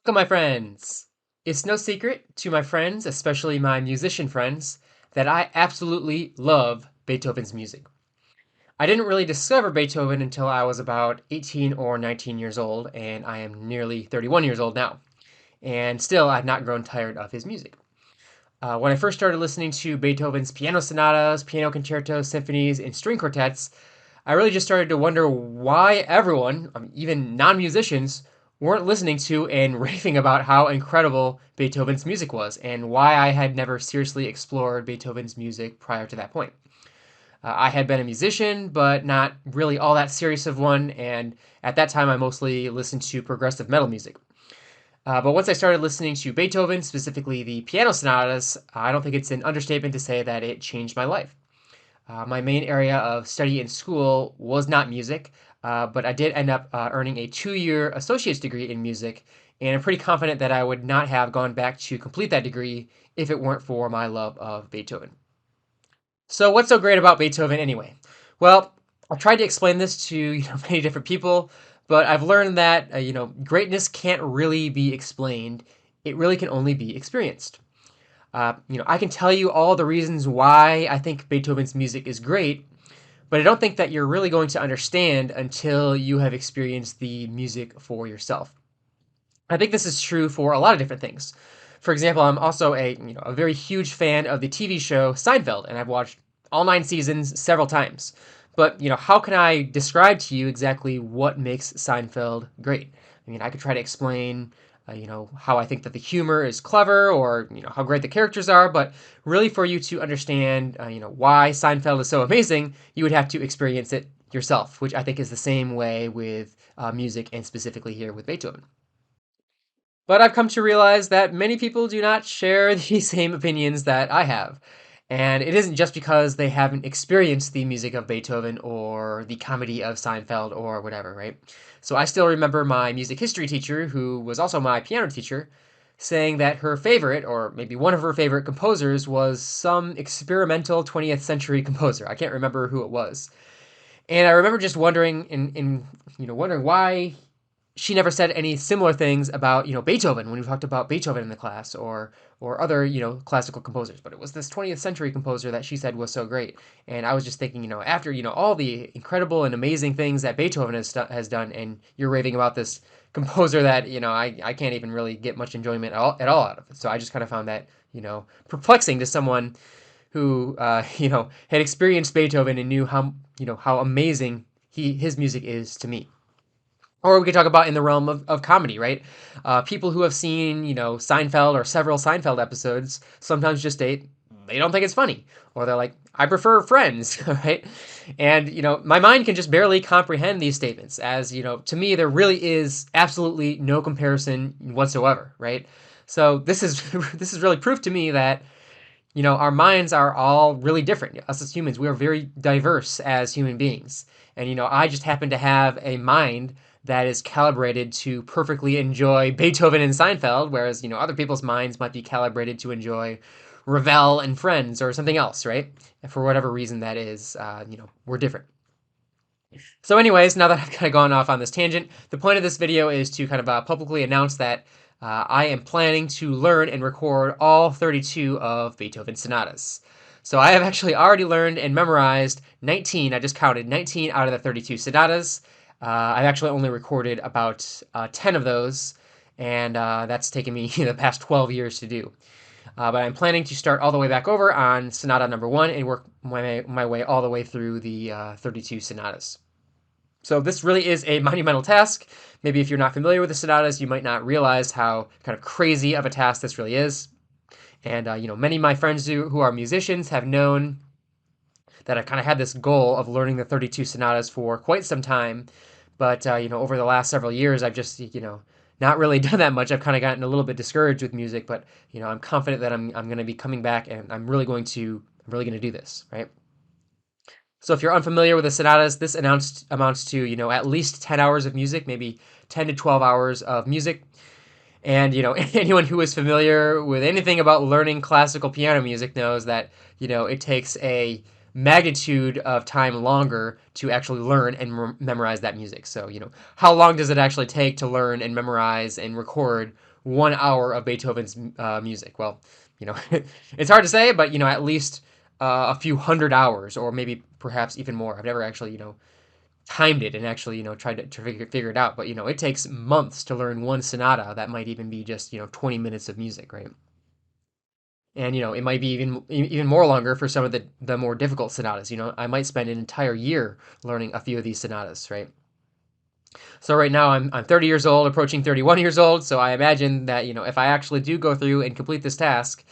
Welcome, my friends! It's no secret to my friends, especially my musician friends, that I absolutely love Beethoven's music. I didn't really discover Beethoven until I was about 18 or 19 years old, and I am nearly 31 years old now. And still, I've not grown tired of his music. When I first started listening to Beethoven's piano sonatas, piano concertos, symphonies, and string quartets, I really just started to wonder why everyone, even non musicians, weren't listening to and raving about how incredible Beethoven's music was, and why I had never seriously explored Beethoven's music prior to that point. I had been a musician, but not really all that serious of one, and at that time I mostly listened to progressive metal music. But once I started listening to Beethoven, specifically the piano sonatas, I don't think it's an understatement to say that it changed my life. My main area of study in school was not music, but I did end up earning a 2 year associate's degree in music, and I'm pretty confident that I would not have gone back to complete that degree if it weren't for my love of Beethoven. So, what's so great about Beethoven anyway? Well, I've tried to explain this to many different people, but I've learned that greatness can't really be explained. It really can only be experienced. I can tell you all the reasons why I think Beethoven's music is great, but I don't think that you're really going to understand until you have experienced the music for yourself. I think this is true for a lot of different things. For example, I'm also a very huge fan of the TV show Seinfeld, and I've watched all 9 seasons several times. But how can I describe to you exactly what makes Seinfeld great? I mean, I could try to explain, how I think that the humor is clever, or how great the characters are. But really, for you to understand, why Seinfeld is so amazing, you would have to experience it yourself, which I think is the same way with music, and specifically here with Beethoven. But I've come to realize that many people do not share the same opinions that I have. And it isn't just because they haven't experienced the music of Beethoven or the comedy of Seinfeld or whatever, right? So I still remember my music history teacher, who was also my piano teacher, saying that her favorite, or maybe one of her favorite composers, was some experimental 20th century composer. I can't remember who it was. And I remember just wondering, wondering why she never said any similar things about Beethoven when we talked about Beethoven in the class, or other classical composers. But it was this 20th century composer that she said was so great. And I was just thinking, after all the incredible and amazing things that Beethoven has done, and you're raving about this composer that I can't even really get much enjoyment at all out of it. So I just kind of found that perplexing to someone who had experienced Beethoven and knew how amazing his music is to me. Or we could talk about in the realm of comedy, right? People who have seen, Seinfeld or several Seinfeld episodes sometimes just state they don't think it's funny. Or they're like, I prefer Friends, right? And, my mind can just barely comprehend these statements, as, to me, there really is absolutely no comparison whatsoever, right? So this is this is really proof to me that our minds are all really different. Us as humans, we are very diverse as human beings. And, I just happen to have a mind that is calibrated to perfectly enjoy Beethoven and Seinfeld, whereas, other people's minds might be calibrated to enjoy Ravel and Friends or something else, right? And for whatever reason that is, we're different. So, anyways, now that I've kind of gone off on this tangent, the point of this video is to kind of publicly announce that I am planning to learn and record all 32 of Beethoven's sonatas. So I have actually already learned and memorized 19. I just counted 19 out of the 32 sonatas. I've actually only recorded about 10 of those, and that's taken me the past 12 years to do. But I'm planning to start all the way back over on sonata number 1 and work my way all the way through the 32 sonatas. So this really is a monumental task. Maybe if you're not familiar with the sonatas, you might not realize how kind of crazy of a task this really is. And many of my friends who are musicians have known that I've kind of had this goal of learning the 32 sonatas for quite some time. But over the last several years, I've just not really done that much. I've kind of gotten a little bit discouraged with music, but I'm confident that I'm going to be coming back, and I'm really going to do this, right? So if you're unfamiliar with the sonatas, this amounts to, at least 10 hours of music, maybe 10 to 12 hours of music. And, anyone who is familiar with anything about learning classical piano music knows that, it takes a magnitude of time longer to actually learn and memorize that music. So, how long does it actually take to learn and memorize and record 1 hour of Beethoven's music. Well, you know, it's hard to say, but at least a few hundred hours, or maybe perhaps even more. I've never actually timed it and actually tried to figure it out. But it takes months to learn one sonata that might even be just 20 minutes of music, right? And it might be even more longer for some of the more difficult sonatas. I might spend an entire year learning a few of these sonatas, right? So right now I'm 30 years old, approaching 31 years old. So I imagine that if I actually do go through and complete this task,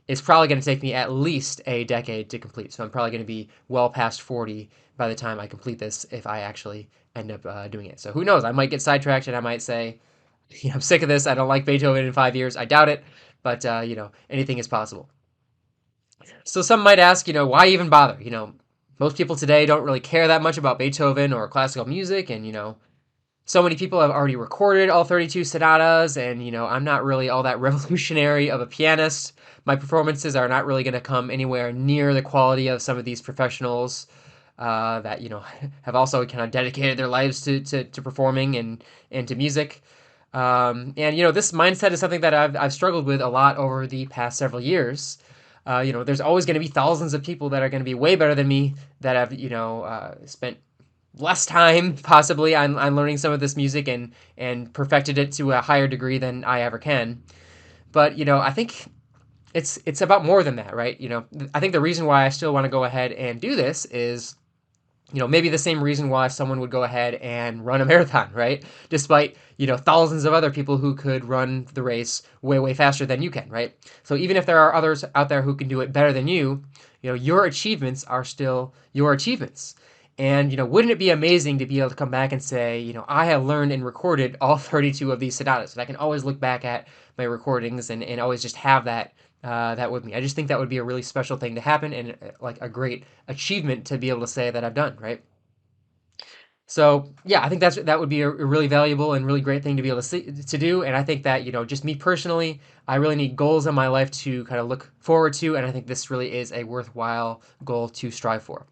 it's probably going to take me at least a decade to complete. So I'm probably going to be well past 40 by the time I complete this if I actually end up doing it. So who knows? I might get sidetracked and I might say, I'm sick of this. I don't like Beethoven in 5 years. I doubt it, but anything is possible. So some might ask, why even bother? Most people today don't really care that much about Beethoven or classical music, and so many people have already recorded all 32 sonatas, and I'm not really all that revolutionary of a pianist. My performances are not really going to come anywhere near the quality of some of these professionals that have also kind of dedicated their lives to performing and to music. And this mindset is something that I've struggled with a lot over the past several years. There's always going to be thousands of people that are going to be way better than me that have spent less time possibly on learning some of this music and perfected it to a higher degree than I ever can. But I think it's about more than that, right? I think the reason why I still want to go ahead and do this is maybe the same reason why someone would go ahead and run a marathon, right? Despite, thousands of other people who could run the race way, way faster than you can, right? So even if there are others out there who can do it better than you, your achievements are still your achievements. And, wouldn't it be amazing to be able to come back and say, I have learned and recorded all 32 of these sonatas. And I can always look back at my recordings and always just have that with me. I just think that would be a really special thing to happen and like a great achievement to be able to say that I've done, right? So yeah, I think that would be a really valuable and really great thing to be able to do. And I think that just me personally, I really need goals in my life to kind of look forward to, and I think this really is a worthwhile goal to strive for.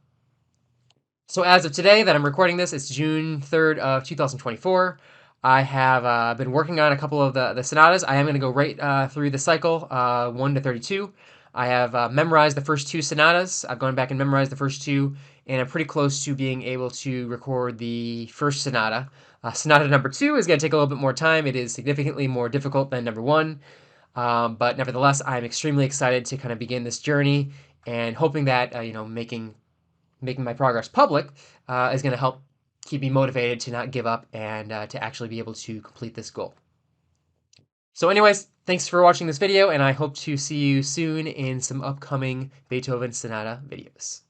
So as of today that I'm recording this, it's June 3rd of 2024. I have been working on a couple of the sonatas. I am going to go right through the cycle, 1 to 32. I have memorized the first two sonatas. I've gone back and memorized the first two, and I'm pretty close to being able to record the first sonata. Sonata number two is going to take a little bit more time. It is significantly more difficult than number one, but nevertheless, I'm extremely excited to kind of begin this journey and hoping that making my progress public is going to help keep me motivated to not give up and to actually be able to complete this goal. So anyways, thanks for watching this video, and I hope to see you soon in some upcoming Beethoven Sonata videos.